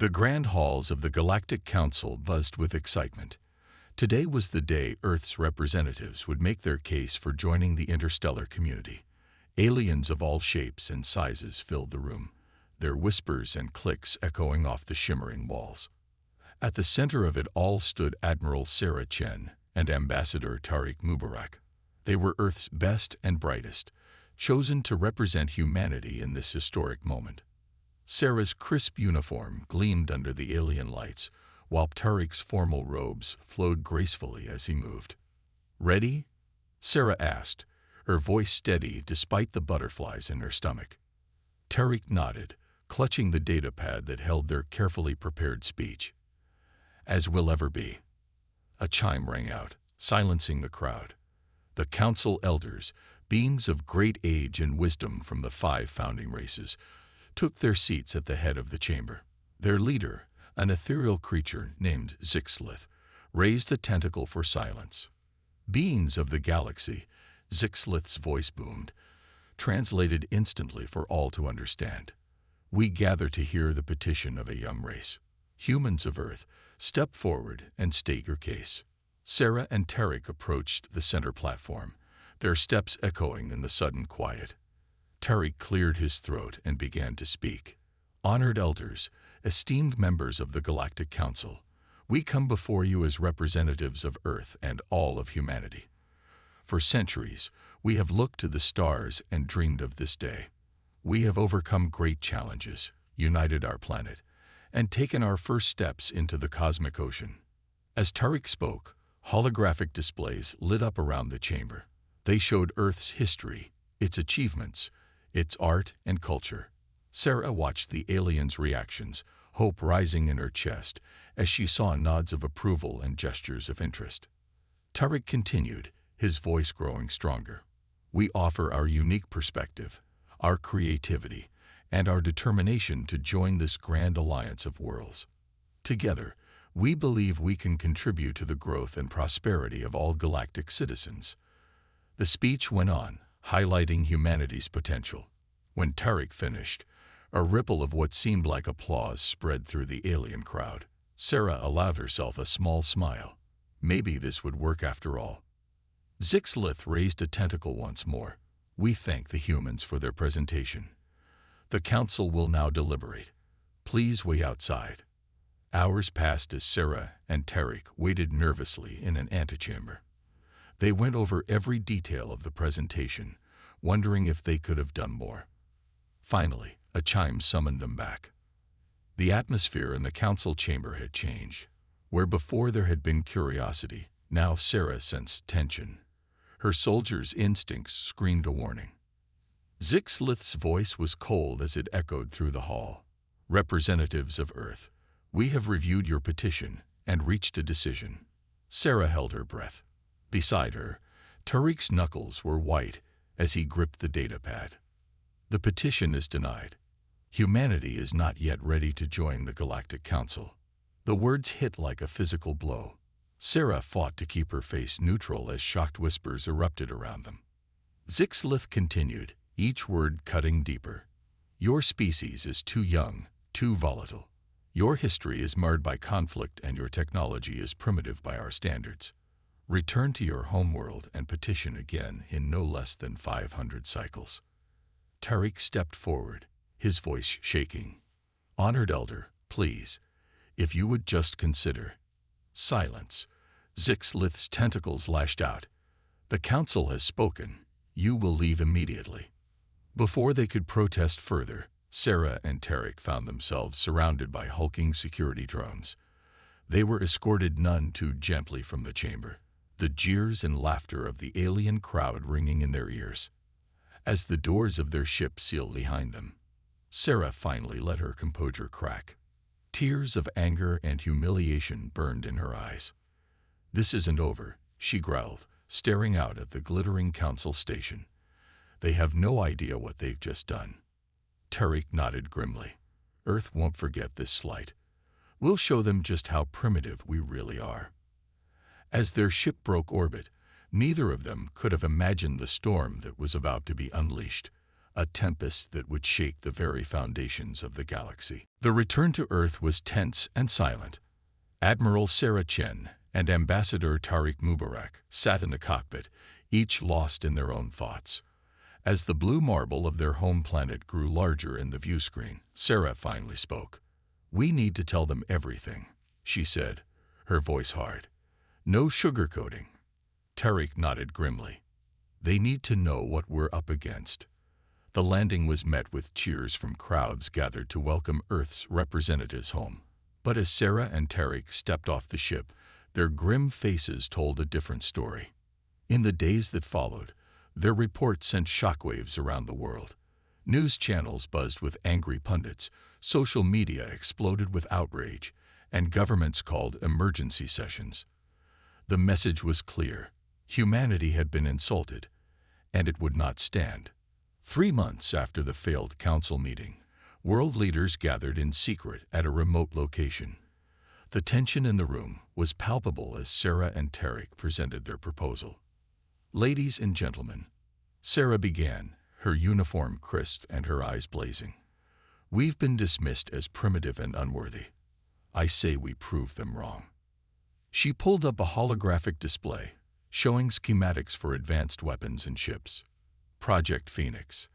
The grand halls of the Galactic Council buzzed with excitement. Today was the day Earth's representatives would make their case for joining the interstellar community. Aliens of all shapes and sizes filled the room, their whispers and clicks echoing off the shimmering walls. At the center of it all stood Admiral Sarah Chen and Ambassador Tariq Mubarak. They were Earth's best and brightest, chosen to represent humanity in this historic moment. Sarah's crisp uniform gleamed under the alien lights, while Tariq's formal robes flowed gracefully as he moved. "Ready?" Sarah asked, her voice steady despite the butterflies in her stomach. Tariq nodded, clutching the datapad that held their carefully prepared speech. "As will ever be." A chime rang out, silencing the crowd. The council elders, beings of great age and wisdom from the 5 founding races, took their seats at the head of the chamber. Their leader, an ethereal creature named Zixlith, raised a tentacle for silence. "Beings of the galaxy," Zixlith's voice boomed, translated instantly for all to understand. "We gather to hear the petition of a young race. Humans of Earth, step forward and state your case." Sarah and Tariq approached the center platform, their steps echoing in the sudden quiet. Tariq cleared his throat and began to speak. "Honored elders, esteemed members of the Galactic Council, we come before you as representatives of Earth and all of humanity. For centuries, we have looked to the stars and dreamed of this day. We have overcome great challenges, united our planet, and taken our first steps into the cosmic ocean." As Tariq spoke, holographic displays lit up around the chamber. They showed Earth's history, its achievements, its art and culture. Sarah watched the aliens' reactions, hope rising in her chest as she saw nods of approval and gestures of interest. Tariq continued, his voice growing stronger. "We offer our unique perspective, our creativity, and our determination to join this grand alliance of worlds. Together, we believe we can contribute to the growth and prosperity of all galactic citizens." The speech went on, highlighting humanity's potential. When Tariq finished, a ripple of what seemed like applause spread through the alien crowd. Sarah allowed herself a small smile. Maybe this would work after all. Zixlith raised a tentacle once more. "We thank the humans for their presentation. The council will now deliberate. Please wait outside." Hours passed as Sarah and Tariq waited nervously in an antechamber. They went over every detail of the presentation, wondering if they could have done more. Finally, a chime summoned them back. The atmosphere in the council chamber had changed. Where before there had been curiosity, now Sarah sensed tension. Her soldiers' instincts screamed a warning. Zixlith's voice was cold as it echoed through the hall. "Representatives of Earth, we have reviewed your petition and reached a decision." Sarah held her breath. Beside her, Tariq's knuckles were white as he gripped the datapad. "The petition is denied. Humanity is not yet ready to join the Galactic Council." The words hit like a physical blow. Sarah fought to keep her face neutral as shocked whispers erupted around them. Zixlith continued, each word cutting deeper. "Your species is too young, too volatile. Your history is marred by conflict and your technology is primitive by our standards. Return to your homeworld and petition again in no less than 500 cycles." Tariq stepped forward, his voice shaking. "Honored elder, please, if you would just consider." Silence. Zixlith's tentacles lashed out. "The council has spoken. You will leave immediately." Before they could protest further, Sarah and Tariq found themselves surrounded by hulking security drones. They were escorted none too gently from the chamber, the jeers and laughter of the alien crowd ringing in their ears. As the doors of their ship sealed behind them, Sarah finally let her composure crack. Tears of anger and humiliation burned in her eyes. "This isn't over," she growled, staring out at the glittering council station. "They have no idea what they've just done." Tariq nodded grimly. "Earth won't forget this slight. We'll show them just how primitive we really are." As their ship broke orbit, neither of them could have imagined the storm that was about to be unleashed. a tempest that would shake the very foundations of the galaxy. The return to Earth was tense and silent. Admiral Sarah Chen and Ambassador Tariq Mubarak sat in the cockpit, each lost in their own thoughts. As the blue marble of their home planet grew larger in the viewscreen, Sarah finally spoke. "We need to tell them everything," she said, her voice hard. "No sugarcoating." Tariq nodded grimly. "They need to know what we're up against." The landing was met with cheers from crowds gathered to welcome Earth's representatives home. But as Sarah and Tariq stepped off the ship, their grim faces told a different story. In the days that followed, their report sent shockwaves around the world. News channels buzzed with angry pundits, social media exploded with outrage, and governments called emergency sessions. The message was clear. Humanity had been insulted, and it would not stand. 3 months after the failed council meeting, world leaders gathered in secret at a remote location. The tension in the room was palpable as Sarah and Tariq presented their proposal. "Ladies and gentlemen," Sarah began, her uniform crisp and her eyes blazing, "we've been dismissed as primitive and unworthy. I say we prove them wrong." She pulled up a holographic display, showing schematics for advanced weapons and ships. Project Phoenix,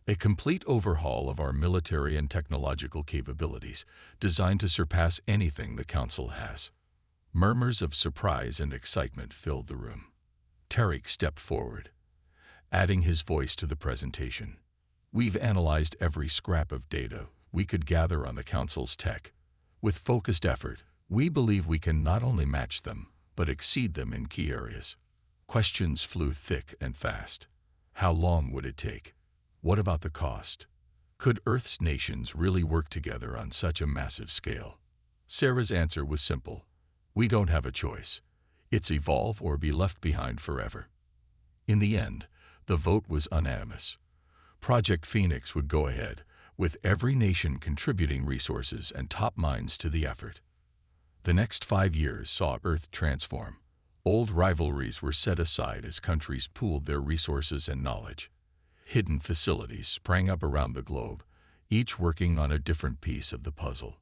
a complete overhaul of our military and technological capabilities, designed to surpass anything the Council has. Murmurs of surprise and excitement filled the room. Tariq stepped forward, adding his voice to the presentation. "We've analyzed every scrap of data we could gather on the Council's tech. With focused effort, we believe we can not only match them, but exceed them in key areas." Questions flew thick and fast. How long would it take? What about the cost? Could Earth's nations really work together on such a massive scale? Sarah's answer was simple. "We don't have a choice. It's evolve or be left behind forever." In the end, the vote was unanimous. Project Phoenix would go ahead, with every nation contributing resources and top minds to the effort. The next 5 years saw Earth transform. Old rivalries were set aside as countries pooled their resources and knowledge. Hidden facilities sprang up around the globe, each working on a different piece of the puzzle.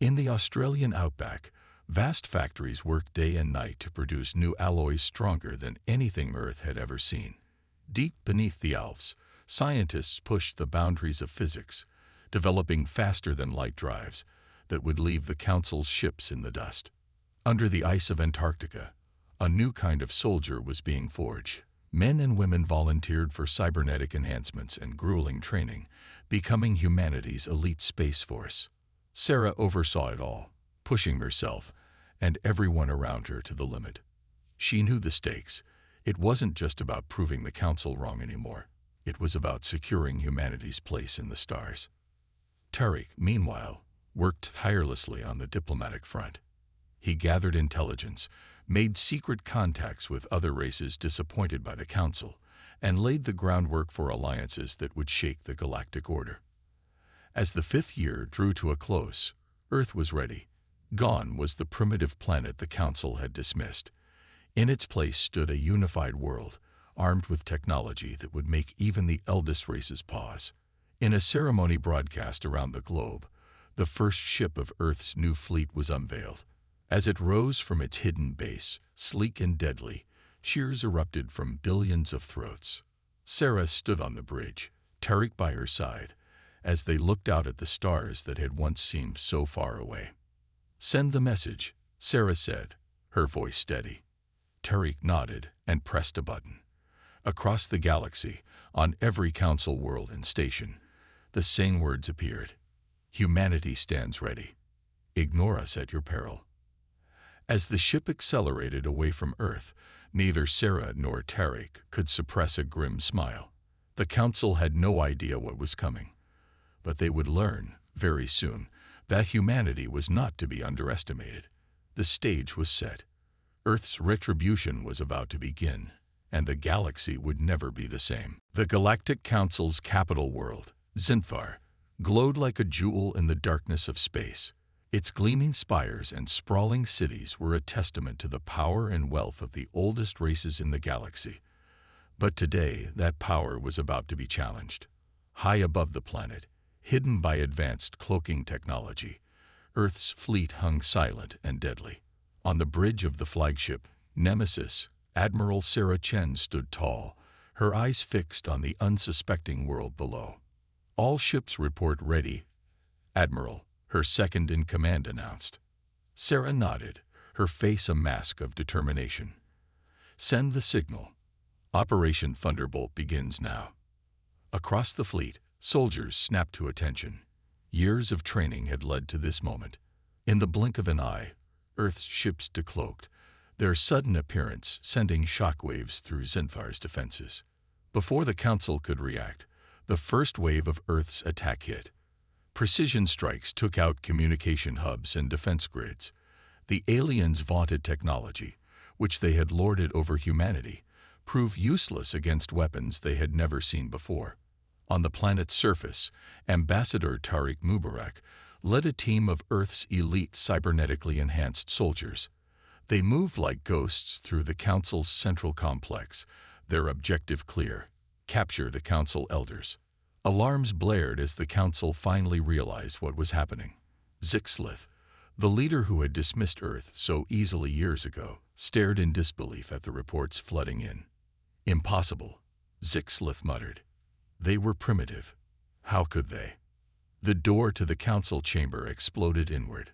In the Australian outback, vast factories worked day and night to produce new alloys stronger than anything Earth had ever seen. Deep beneath the Alps, scientists pushed the boundaries of physics, developing faster-than-light drives that would leave the Council's ships in the dust. Under the ice of Antarctica, a new kind of soldier was being forged. Men and women volunteered for cybernetic enhancements and grueling training, becoming humanity's elite space force. Sarah oversaw it all, pushing herself and everyone around her to the limit. She knew the stakes. It wasn't just about proving the Council wrong anymore. It was about securing humanity's place in the stars. Tariq, meanwhile, worked tirelessly on the diplomatic front. He gathered intelligence, made secret contacts with other races disappointed by the Council, and laid the groundwork for alliances that would shake the galactic order. As the 5th year drew to a close, Earth was ready. Gone was the primitive planet the Council had dismissed. In its place stood a unified world, armed with technology that would make even the eldest races pause. In a ceremony broadcast around the globe, the first ship of Earth's new fleet was unveiled. As it rose from its hidden base, sleek and deadly, cheers erupted from billions of throats. Sarah stood on the bridge, Tariq by her side, as they looked out at the stars that had once seemed so far away. "Send the message," Sarah said, her voice steady. Tariq nodded and pressed a button. Across the galaxy, on every Council world and station, the same words appeared. "Humanity stands ready. Ignore us at your peril." As the ship accelerated away from Earth, neither Sarah nor Tariq could suppress a grim smile. The Council had no idea what was coming, but they would learn, very soon, that humanity was not to be underestimated. The stage was set. Earth's retribution was about to begin, and the galaxy would never be the same. The Galactic Council's capital world, Zinfar, glowed like a jewel in the darkness of space. Its gleaming spires and sprawling cities were a testament to the power and wealth of the oldest races in the galaxy. But today, that power was about to be challenged. High above the planet, hidden by advanced cloaking technology, Earth's fleet hung silent and deadly. On the bridge of the flagship, Nemesis, Admiral Sarah Chen stood tall, her eyes fixed on the unsuspecting world below. "All ships report ready, Admiral," her second-in-command announced. Sarah nodded, her face a mask of determination. "Send the signal. Operation Thunderbolt begins now." Across the fleet, soldiers snapped to attention. Years of training had led to this moment. In the blink of an eye, Earth's ships decloaked, their sudden appearance sending shockwaves through Zenthar's defenses. Before the Council could react, the first wave of Earth's attack hit. Precision strikes took out communication hubs and defense grids. The aliens' vaunted technology, which they had lorded over humanity, proved useless against weapons they had never seen before. On the planet's surface, Ambassador Tariq Mubarak led a team of Earth's elite cybernetically enhanced soldiers. They moved like ghosts through the Council's central complex, their objective clear: capture the Council elders. Alarms blared as the Council finally realized what was happening. Zixlith, the leader who had dismissed Earth so easily years ago, stared in disbelief at the reports flooding in. "Impossible," Zixlith muttered. "They were primitive. How could they?" The door to the Council chamber exploded inward.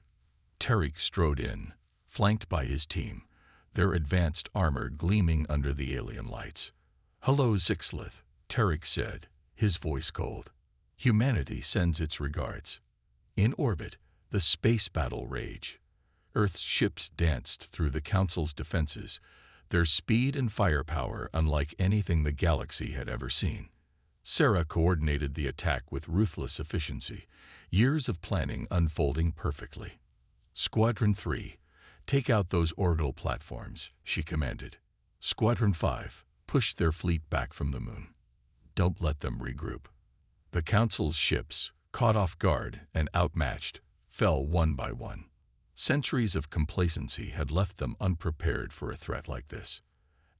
Tariq strode in, flanked by his team, their advanced armor gleaming under the alien lights. "Hello, Zixlith," Tariq said, his voice cold. "Humanity sends its regards." In orbit, the space battle raged. Earth's ships danced through the Council's defenses, their speed and firepower unlike anything the galaxy had ever seen. Sarah coordinated the attack with ruthless efficiency, years of planning unfolding perfectly. "Squadron 3, take out those orbital platforms," she commanded. "Squadron 5, push their fleet back from the moon. Don't let them regroup." The Council's ships, caught off guard and outmatched, fell one by one. Centuries of complacency had left them unprepared for a threat like this.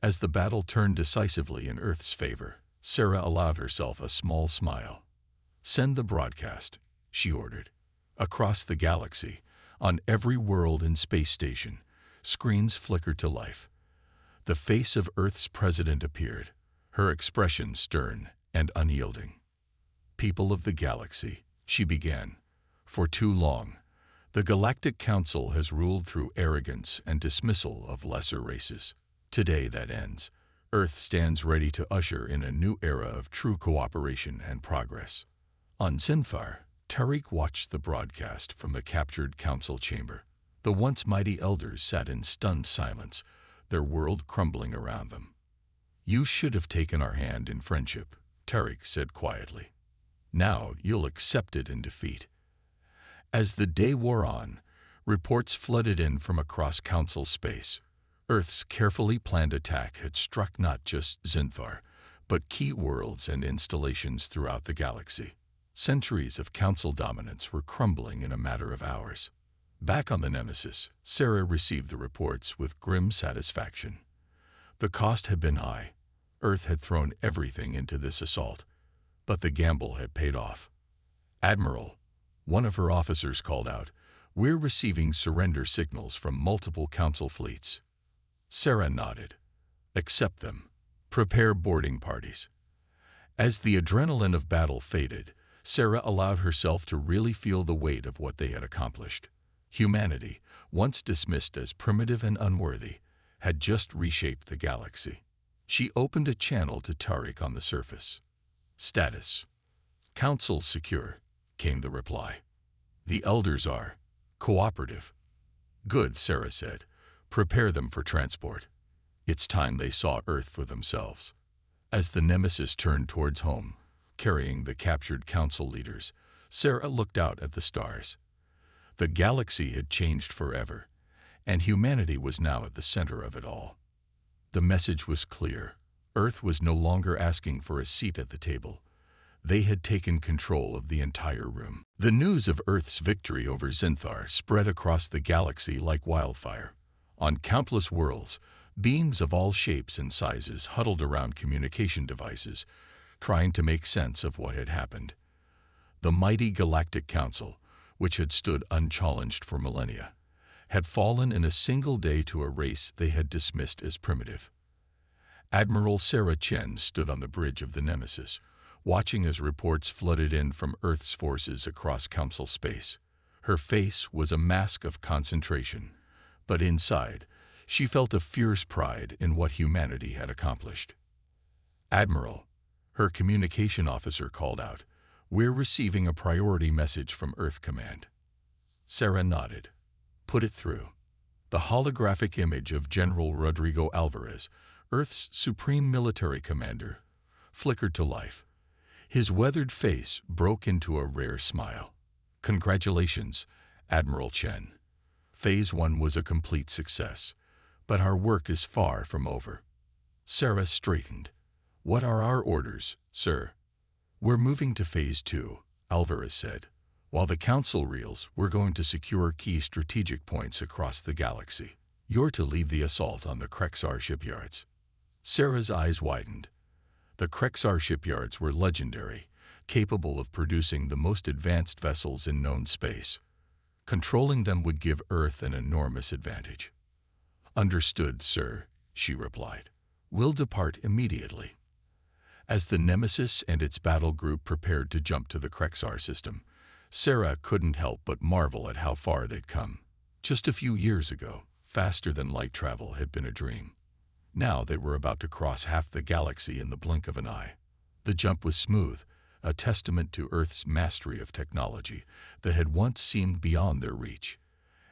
As the battle turned decisively in Earth's favor, Sarah allowed herself a small smile. "Send the broadcast," she ordered. Across the galaxy, on every world and space station, screens flickered to life. The face of Earth's president appeared, her expression stern and unyielding. "People of the galaxy," she began, "for too long, the Galactic Council has ruled through arrogance and dismissal of lesser races. Today that ends. Earth stands ready to usher in a new era of true cooperation and progress." On Zinfar, Tariq watched the broadcast from the captured Council chamber. The once mighty elders sat in stunned silence, their world crumbling around them. "You should have taken our hand in friendship," Tariq said quietly. "Now you'll accept it in defeat." As the day wore on, reports flooded in from across Council space. Earth's carefully planned attack had struck not just Zinthar, but key worlds and installations throughout the galaxy. Centuries of Council dominance were crumbling in a matter of hours. Back on the Nemesis, Sarah received the reports with grim satisfaction. The cost had been high. Earth had thrown everything into this assault, but the gamble had paid off. "Admiral," one of her officers called out, "we're receiving surrender signals from multiple Council fleets." Sarah nodded. "Accept them. Prepare boarding parties." As the adrenaline of battle faded, Sarah allowed herself to really feel the weight of what they had accomplished. Humanity, once dismissed as primitive and unworthy, had just reshaped the galaxy. She opened a channel to Tariq on the surface. "Status: Council secure," came the reply. "The elders are cooperative." "Good," Sarah said. "Prepare them for transport. It's time they saw Earth for themselves." As the Nemesis turned towards home, carrying the captured Council leaders, Sarah looked out at the stars. The galaxy had changed forever, and humanity was now at the center of it all. The message was clear. Earth was no longer asking for a seat at the table. They had taken control of the entire room. The news of Earth's victory over Zinthar spread across the galaxy like wildfire. On countless worlds, beings of all shapes and sizes huddled around communication devices, trying to make sense of what had happened. The mighty Galactic Council, which had stood unchallenged for millennia, had fallen in a single day to a race they had dismissed as primitive. Admiral Sarah Chen stood on the bridge of the Nemesis, watching as reports flooded in from Earth's forces across Council space. Her face was a mask of concentration, but inside, she felt a fierce pride in what humanity had accomplished. "Admiral," her communication officer called out, "we're receiving a priority message from Earth Command." Sarah nodded. "Put it through." The holographic image of General Rodrigo Alvarez, Earth's supreme military commander, flickered to life. His weathered face broke into a rare smile. "Congratulations, Admiral Chen. Phase 1 was a complete success, but our work is far from over." Sarah straightened. "What are our orders, sir?" "We're moving to Phase 2, Alvarez said. "While the Council reels, we're going to secure key strategic points across the galaxy. You're to lead the assault on the Krexar shipyards." Sarah's eyes widened. The Krexar shipyards were legendary, capable of producing the most advanced vessels in known space. Controlling them would give Earth an enormous advantage. "Understood, sir," she replied. "We'll depart immediately." As the Nemesis and its battle group prepared to jump to the Krexar system, Sarah couldn't help but marvel at how far they'd come. Just a few years ago, faster than light travel had been a dream. Now they were about to cross half the galaxy in the blink of an eye. The jump was smooth, a testament to Earth's mastery of technology that had once seemed beyond their reach.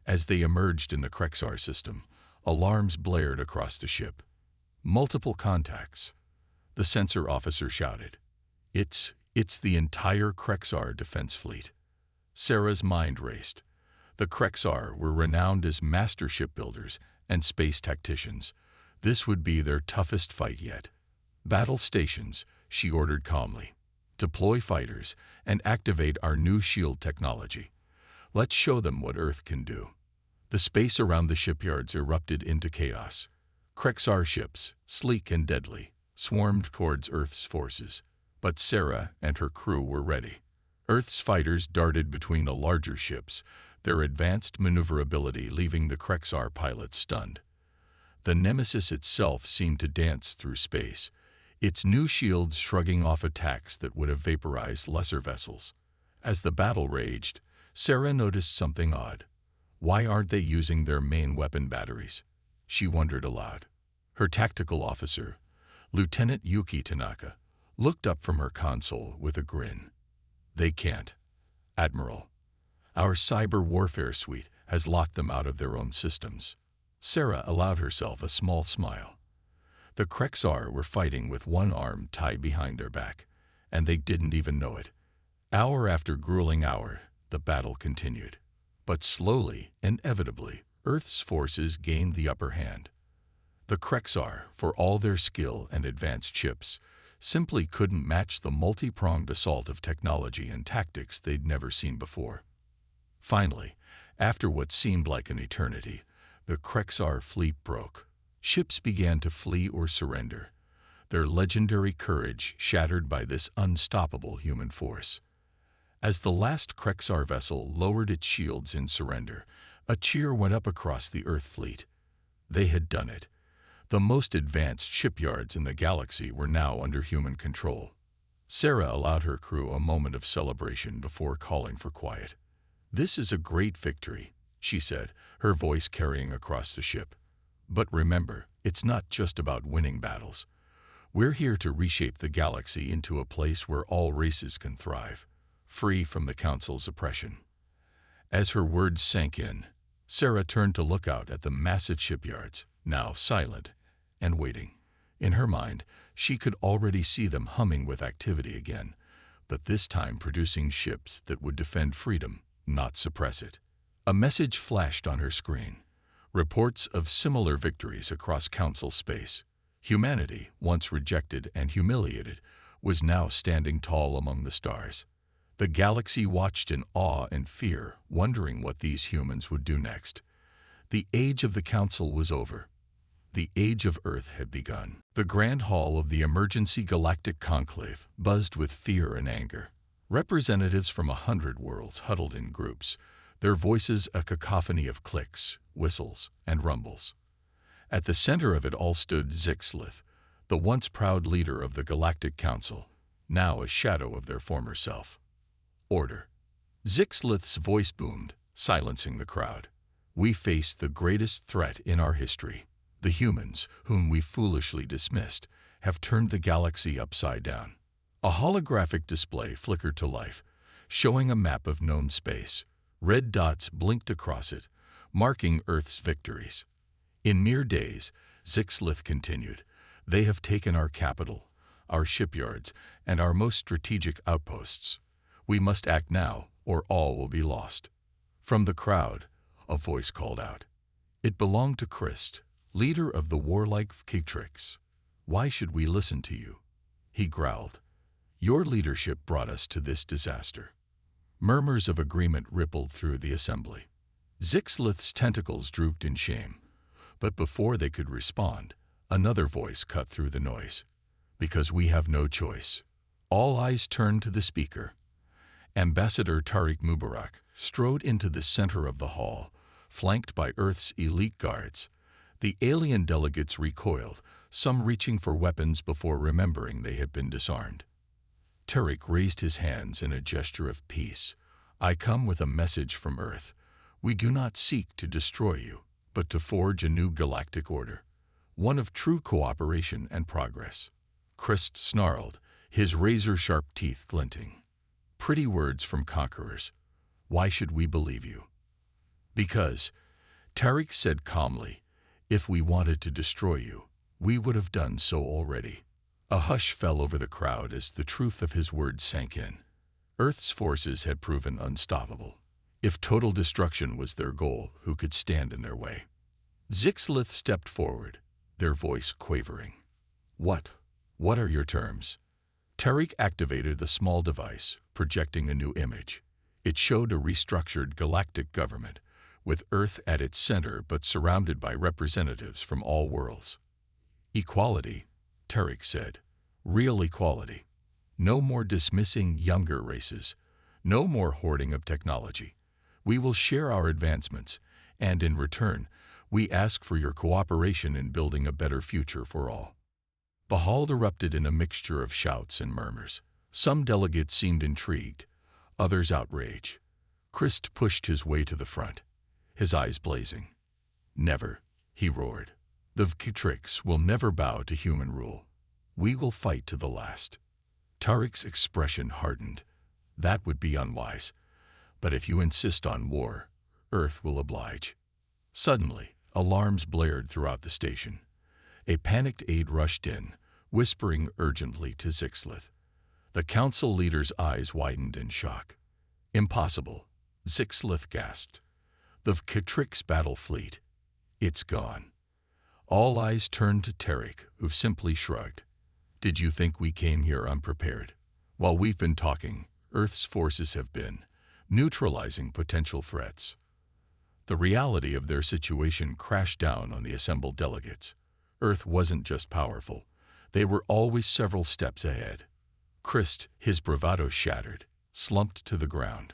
As they emerged in the Krexar system, alarms blared across the ship. "Multiple contacts," the sensor officer shouted. It's the entire Krexar defense fleet." Sarah's mind raced. The Krexar were renowned as master shipbuilders and space tacticians. This would be their toughest fight yet. "Battle stations," she ordered calmly. "Deploy fighters and activate our new shield technology. Let's show them what Earth can do." The space around the shipyards erupted into chaos. Krexar ships, sleek and deadly, swarmed towards Earth's forces. But Sarah and her crew were ready. Earth's fighters darted between the larger ships, their advanced maneuverability leaving the Krexar pilots stunned. The Nemesis itself seemed to dance through space, its new shields shrugging off attacks that would have vaporized lesser vessels. As the battle raged, Sarah noticed something odd. Why aren't they using their main weapon batteries? She wondered aloud. Her tactical officer, Lieutenant Yuki Tanaka, looked up from her console with a grin. "They can't, Admiral. Our cyber warfare suite has locked them out of their own systems." Sarah allowed herself a small smile. The Krexar were fighting with one arm tied behind their back, and they didn't even know it. Hour after grueling hour, the battle continued. But slowly, inevitably, Earth's forces gained the upper hand. The Krexar, for all their skill and advanced ships, simply couldn't match the multi-pronged assault of technology and tactics they'd never seen before. Finally, after what seemed like an eternity, the Krexar fleet broke. Ships began to flee or surrender, their legendary courage shattered by this unstoppable human force. As the last Krexar vessel lowered its shields in surrender, a cheer went up across the Earth fleet. They had done it. The most advanced shipyards in the galaxy were now under human control. Sarah allowed her crew a moment of celebration before calling for quiet. "This is a great victory," she said, her voice carrying across the ship. "But remember, it's not just about winning battles. We're here to reshape the galaxy into a place where all races can thrive, free from the Council's oppression." As her words sank in, Sarah turned to look out at the massive shipyards, now silent and waiting. In her mind, she could already see them humming with activity again, but this time producing ships that would defend freedom, not suppress it. A message flashed on her screen. Reports of similar victories across Council space. Humanity, once rejected and humiliated, was now standing tall among the stars. The galaxy watched in awe and fear, wondering what these humans would do next. The age of the Council was over. The Age of Earth had begun. The grand hall of the emergency galactic conclave buzzed with fear and anger. Representatives from 100 worlds huddled in groups, their voices a cacophony of clicks, whistles, and rumbles. At the center of it all stood Zixlith, the once proud leader of the Galactic Council, now a shadow of their former self. Order. Zixlith's voice boomed, silencing the crowd. We face the greatest threat in our history. The humans, whom we foolishly dismissed, have turned the galaxy upside down. A holographic display flickered to life, showing a map of known space. Red dots blinked across it, marking Earth's victories. In mere days, Zixlith continued, they have taken our capital, our shipyards, and our most strategic outposts. We must act now, or all will be lost. From the crowd, a voice called out. It belonged to Christ, leader of the warlike Ktrix. Why should we listen to you? He growled. Your leadership brought us to this disaster. Murmurs of agreement rippled through the assembly. Zixlith's tentacles drooped in shame, but before they could respond, another voice cut through the noise. Because we have no choice. All eyes turned to the speaker. Ambassador Tariq Mubarak strode into the center of the hall, flanked by Earth's elite guards. The alien delegates recoiled, some reaching for weapons before remembering they had been disarmed. Tariq raised his hands in a gesture of peace. I come with a message from Earth. We do not seek to destroy you, but to forge a new galactic order, one of true cooperation and progress. Christ snarled, his razor-sharp teeth glinting. Pretty words from conquerors. Why should we believe you? Because, Tariq said calmly, if we wanted to destroy you, we would have done so already. A hush fell over the crowd as the truth of his words sank in. Earth's forces had proven unstoppable. If total destruction was their goal, who could stand in their way? Zixlith stepped forward, their voice quavering. What are your terms? Tariq activated the small device, projecting a new image. It showed a restructured galactic government, with Earth at its center but surrounded by representatives from all worlds. Equality, Tariq said. Real equality. No more dismissing younger races. No more hoarding of technology. We will share our advancements, and in return, we ask for your cooperation in building a better future for all. The hall erupted in a mixture of shouts and murmurs. Some delegates seemed intrigued, others outraged. Christ pushed his way to the front, his eyes blazing. Never, he roared. The Ktrix will never bow to human rule. We will fight to the last. Tariq's expression hardened. That would be unwise. But if you insist on war, Earth will oblige. Suddenly, alarms blared throughout the station. A panicked aide rushed in, whispering urgently to Zixlith. The council leader's eyes widened in shock. Impossible, Zixlith gasped. The Ktrix battle fleet. It's gone. All eyes turned to Tariq, who simply shrugged. Did you think we came here unprepared? While we've been talking, Earth's forces have been neutralizing potential threats. The reality of their situation crashed down on the assembled delegates. Earth wasn't just powerful. They were always several steps ahead. Christ, his bravado shattered, slumped to the ground.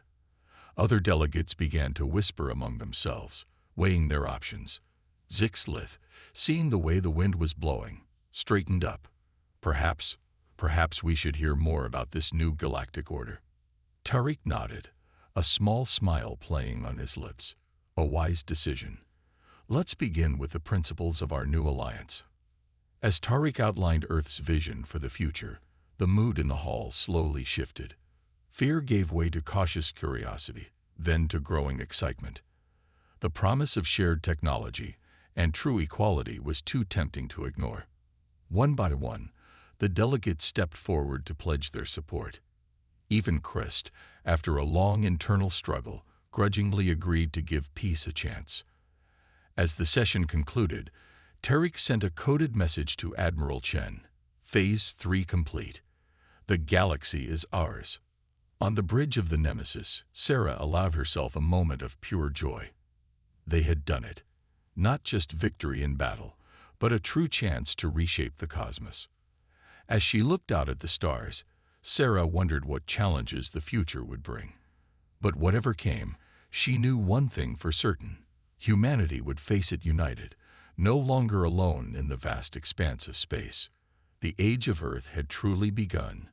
Other delegates began to whisper among themselves, weighing their options. Zixlith, seeing the way the wind was blowing, straightened up. Perhaps we should hear more about this new galactic order. Tariq nodded, a small smile playing on his lips. A wise decision. Let's begin with the principles of our new alliance. As Tariq outlined Earth's vision for the future, the mood in the hall slowly shifted. Fear gave way to cautious curiosity, then to growing excitement. The promise of shared technology and true equality was too tempting to ignore. One by one, the delegates stepped forward to pledge their support. Even Christ, after a long internal struggle, grudgingly agreed to give peace a chance. As the session concluded, Tariq sent a coded message to Admiral Chen. Phase 3 complete. The galaxy is ours. On the bridge of the Nemesis, Sarah allowed herself a moment of pure joy. They had done it. Not just victory in battle, but a true chance to reshape the cosmos. As she looked out at the stars, Sarah wondered what challenges the future would bring. But whatever came, she knew one thing for certain: humanity would face it united, no longer alone in the vast expanse of space. The age of Earth had truly begun,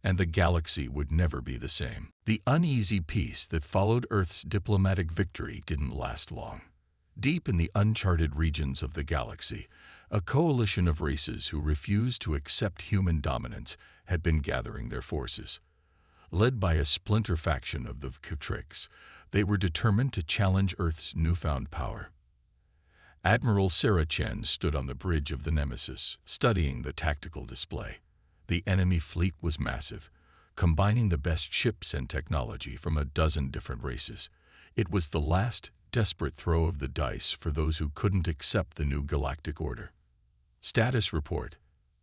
and the galaxy would never be the same. The uneasy peace that followed Earth's diplomatic victory didn't last long. Deep in the uncharted regions of the galaxy, a coalition of races who refused to accept human dominance had been gathering their forces. Led by a splinter faction of the Retribution, they were determined to challenge Earth's newfound power. Admiral Sarah Chen stood on the bridge of the Nemesis, studying the tactical display. The enemy fleet was massive, combining the best ships and technology from a dozen different races. It was the last, desperate throw of the dice for those who couldn't accept the new galactic order. "Status report,"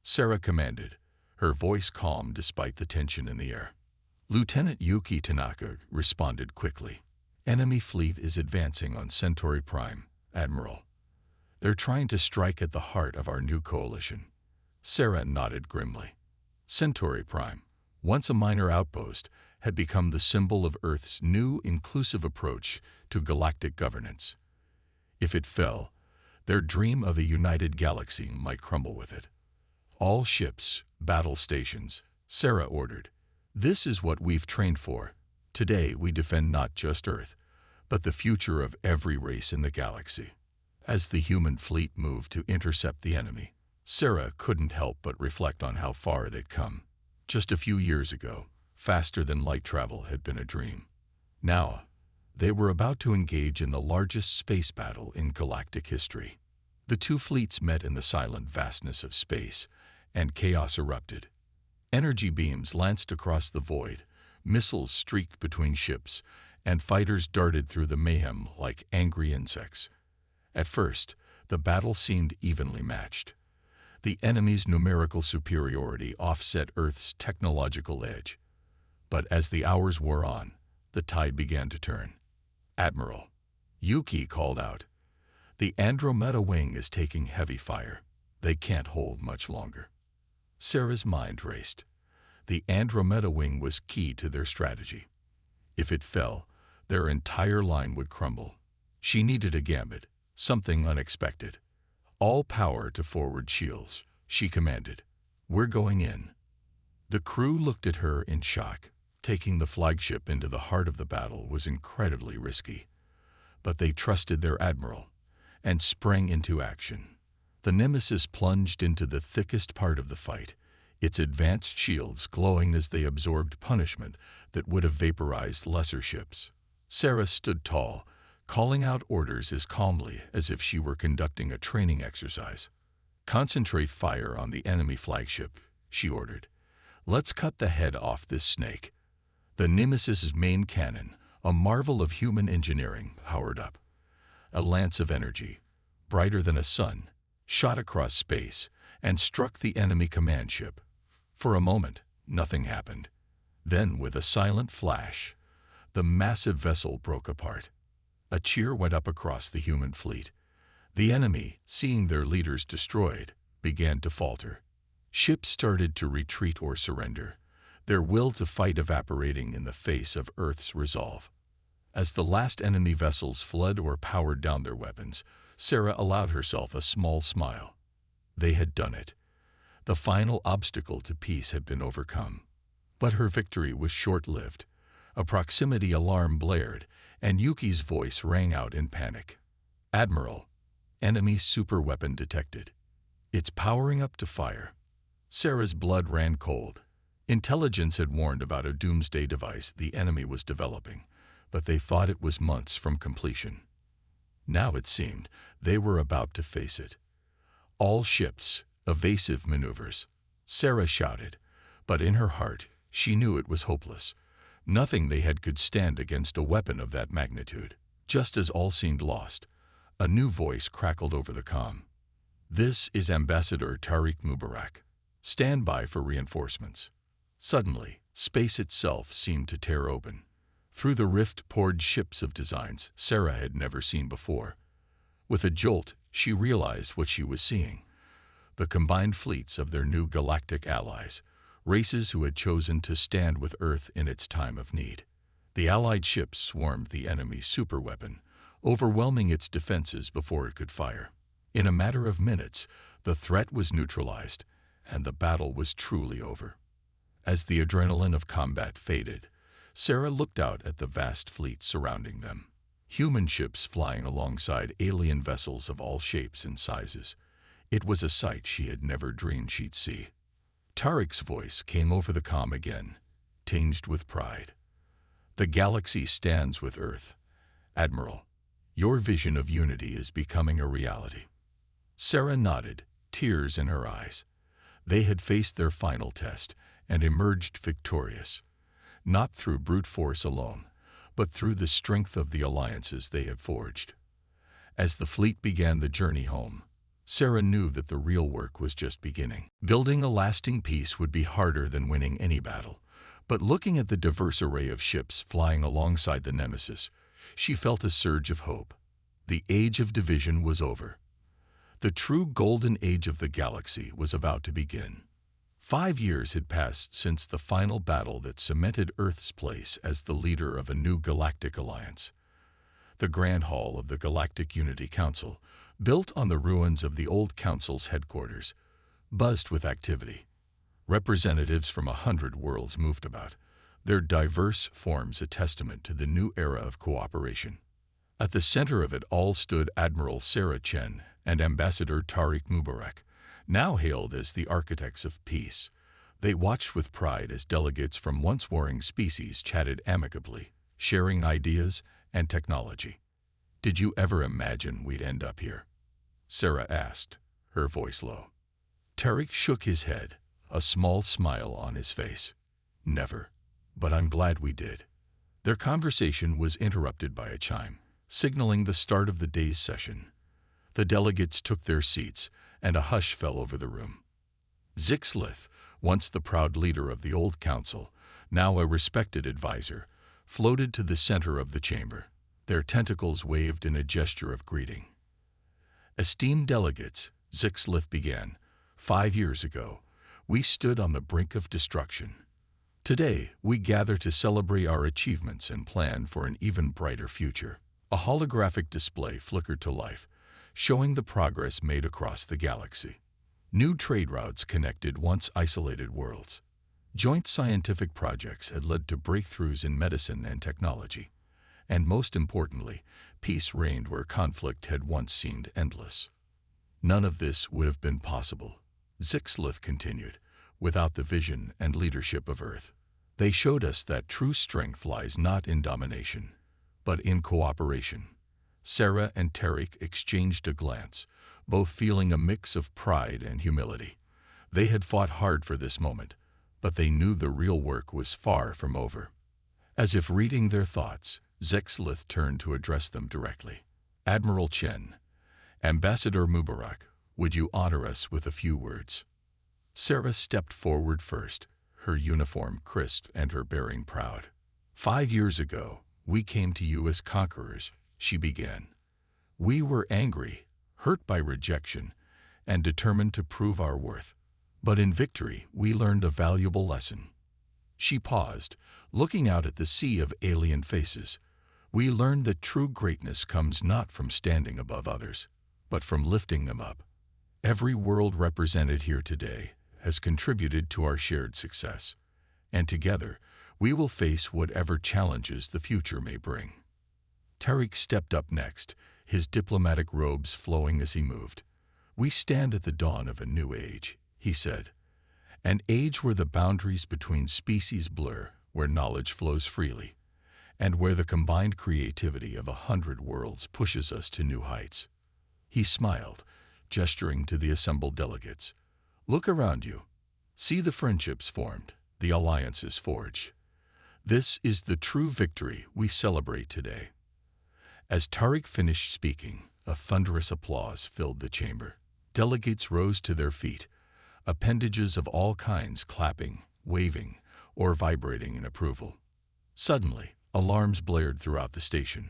Sarah commanded, her voice calm despite the tension in the air. Lieutenant Yuki Tanaka responded quickly. "Enemy fleet is advancing on Centauri Prime, Admiral. They're trying to strike at the heart of our new coalition." Sarah nodded grimly. Centauri Prime, once a minor outpost, had become the symbol of Earth's new, inclusive approach to galactic governance. If it fell, their dream of a united galaxy might crumble with it. "All ships, battle stations," Sarah ordered. "This is what we've trained for. Today we defend not just Earth, but the future of every race in the galaxy." As the human fleet moved to intercept the enemy, Sarah couldn't help but reflect on how far they'd come. Just a few years ago, faster-than-light travel had been a dream. Now, they were about to engage in the largest space battle in galactic history. The two fleets met in the silent vastness of space, and chaos erupted. Energy beams lanced across the void, missiles streaked between ships, and fighters darted through the mayhem like angry insects. At first, the battle seemed evenly matched. The enemy's numerical superiority offset Earth's technological edge. But as the hours wore on, the tide began to turn. "Admiral," Yuki called out, "the Andromeda Wing is taking heavy fire. They can't hold much longer." Sarah's mind raced. The Andromeda Wing was key to their strategy. If it fell, their entire line would crumble. She needed a gambit, something unexpected. "All power to forward shields," she commanded. "We're going in." The crew looked at her in shock. Taking the flagship into the heart of the battle was incredibly risky. But they trusted their admiral and sprang into action. The Nemesis plunged into the thickest part of the fight, its advanced shields glowing as they absorbed punishment that would have vaporized lesser ships. Sarah stood tall, calling out orders as calmly as if she were conducting a training exercise. "Concentrate fire on the enemy flagship," she ordered. "Let's cut the head off this snake." The Nemesis's main cannon, a marvel of human engineering, powered up. A lance of energy, brighter than a sun, shot across space and struck the enemy command ship. For a moment, nothing happened. Then, with a silent flash, the massive vessel broke apart. A cheer went up across the human fleet. The enemy, seeing their leaders destroyed, began to falter. Ships started to retreat or surrender, their will to fight evaporating in the face of Earth's resolve. As the last enemy vessels fled or powered down their weapons, Sarah allowed herself a small smile. They had done it. The final obstacle to peace had been overcome. But her victory was short-lived. A proximity alarm blared, and Yuki's voice rang out in panic. "Admiral, enemy superweapon detected. It's powering up to fire." Sarah's blood ran cold. Intelligence had warned about a doomsday device the enemy was developing, but they thought it was months from completion. Now it seemed they were about to face it. "All ships, evasive maneuvers," Sarah shouted, but in her heart she knew it was hopeless. Nothing they had could stand against a weapon of that magnitude. Just as all seemed lost, a new voice crackled over the comm. "This is Ambassador Tariq Mubarak. Stand by for reinforcements." Suddenly, space itself seemed to tear open. Through the rift poured ships of designs Sarah had never seen before. With a jolt, she realized what she was seeing. The combined fleets of their new galactic allies, races who had chosen to stand with Earth in its time of need. The Allied ships swarmed the enemy's superweapon, overwhelming its defenses before it could fire. In a matter of minutes, the threat was neutralized, and the battle was truly over. As the adrenaline of combat faded, Sarah looked out at the vast fleet surrounding them. Human ships flying alongside alien vessels of all shapes and sizes. It was a sight she had never dreamed she'd see. Tariq's voice came over the comm again, tinged with pride. "The galaxy stands with Earth. Admiral, your vision of unity is becoming a reality." Sarah nodded, tears in her eyes. They had faced their final test and emerged victorious, not through brute force alone, but through the strength of the alliances they had forged. As the fleet began the journey home, Sarah knew that the real work was just beginning. Building a lasting peace would be harder than winning any battle, but looking at the diverse array of ships flying alongside the Nemesis, she felt a surge of hope. The age of division was over. The true golden age of the galaxy was about to begin. 5 years had passed since the final battle that cemented Earth's place as the leader of a new galactic alliance. The Grand Hall of the Galactic Unity Council, built on the ruins of the old council's headquarters, buzzed with activity. Representatives from 100 worlds moved about, their diverse forms a testament to the new era of cooperation. At the center of it all stood Admiral Sarah Chen and Ambassador Tariq Mubarak, now hailed as the architects of peace. They watched with pride as delegates from once warring species chatted amicably, sharing ideas and technology. "Did you ever imagine we'd end up here?" Sarah asked, her voice low. Tariq shook his head, a small smile on his face. "Never, but I'm glad we did." Their conversation was interrupted by a chime, signaling the start of the day's session. The delegates took their seats, and a hush fell over the room. Zixlith, once the proud leader of the old council, now a respected advisor, floated to the center of the chamber. Their tentacles waved in a gesture of greeting. "Esteemed delegates," Zixlith began, "5 years ago, we stood on the brink of destruction. Today, we gather to celebrate our achievements and plan for an even brighter future." A holographic display flickered to life, showing the progress made across the galaxy. New trade routes connected once isolated worlds. Joint scientific projects had led to breakthroughs in medicine and technology. And most importantly, peace reigned where conflict had once seemed endless. "None of this would have been possible," Zixlith continued, "without the vision and leadership of Earth. They showed us that true strength lies not in domination, but in cooperation." Sarah and Tariq exchanged a glance, both feeling a mix of pride and humility. They had fought hard for this moment, but they knew the real work was far from over. As if reading their thoughts, Zixlith turned to address them directly. "Admiral Chen, Ambassador Mubarak, would you honor us with a few words?" Sarah stepped forward first, her uniform crisp and her bearing proud. "5 years ago, we came to you as conquerors," she began. "We were angry, hurt by rejection, and determined to prove our worth. But in victory, we learned a valuable lesson." She paused, looking out at the sea of alien faces. "We learned that true greatness comes not from standing above others, but from lifting them up. Every world represented here today has contributed to our shared success, and together we will face whatever challenges the future may bring." Tariq stepped up next, his diplomatic robes flowing as he moved. "We stand at the dawn of a new age," he said. "An age where the boundaries between species blur, where knowledge flows freely, and where the combined creativity of 100 worlds pushes us to new heights." He smiled, gesturing to the assembled delegates. "Look around you. See the friendships formed, the alliances forged. This is the true victory we celebrate today." As Tariq finished speaking, a thunderous applause filled the chamber. Delegates rose to their feet, appendages of all kinds clapping, waving, or vibrating in approval. Suddenly, alarms blared throughout the station.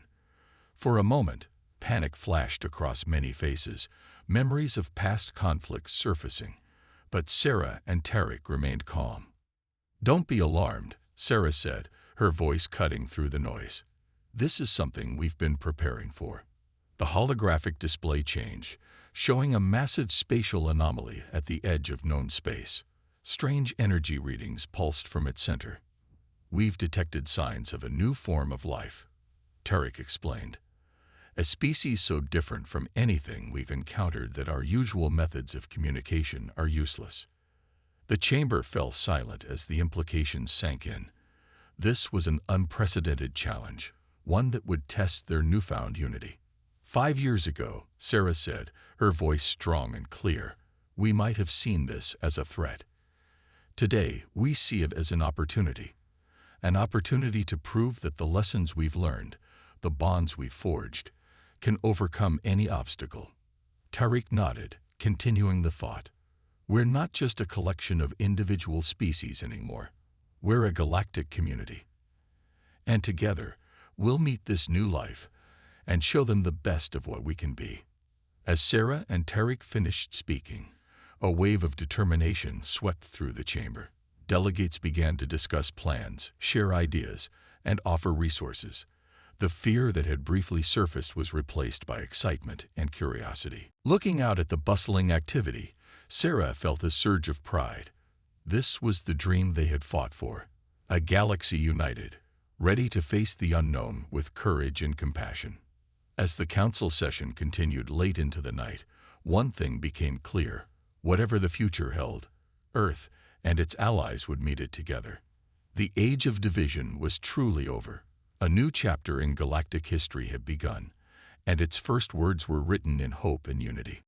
For a moment, Panic flashed across many faces, memories of past conflicts surfacing. But Sarah and Tarek remained calm. "Don't be alarmed," Sarah said, her voice cutting through the noise. "This is something we've been preparing for." The holographic display changed, showing a massive spatial anomaly at the edge of known space. Strange energy readings pulsed from its center. "We've detected signs of a new form of life," Tarek explained. "A species so different from anything we've encountered that our usual methods of communication are useless." The chamber fell silent as the implications sank in. This was an unprecedented challenge, one that would test their newfound unity. "5 years ago," Sarah said, her voice strong and clear, "we might have seen this as a threat. Today, we see it as an opportunity to prove that the lessons we've learned, the bonds we've forged, can overcome any obstacle." Tariq nodded, continuing the thought. "We're not just a collection of individual species anymore. We're a galactic community. And together, we'll meet this new life and show them the best of what we can be." As Sarah and Tariq finished speaking, a wave of determination swept through the chamber. Delegates began to discuss plans, share ideas, and offer resources. The fear that had briefly surfaced was replaced by excitement and curiosity. Looking out at the bustling activity, Sarah felt a surge of pride. This was the dream they had fought for, a galaxy united, ready to face the unknown with courage and compassion. As the council session continued late into the night, one thing became clear: whatever the future held, Earth and its allies would meet it together. The age of division was truly over. A new chapter in galactic history had begun, and its first words were written in hope and unity.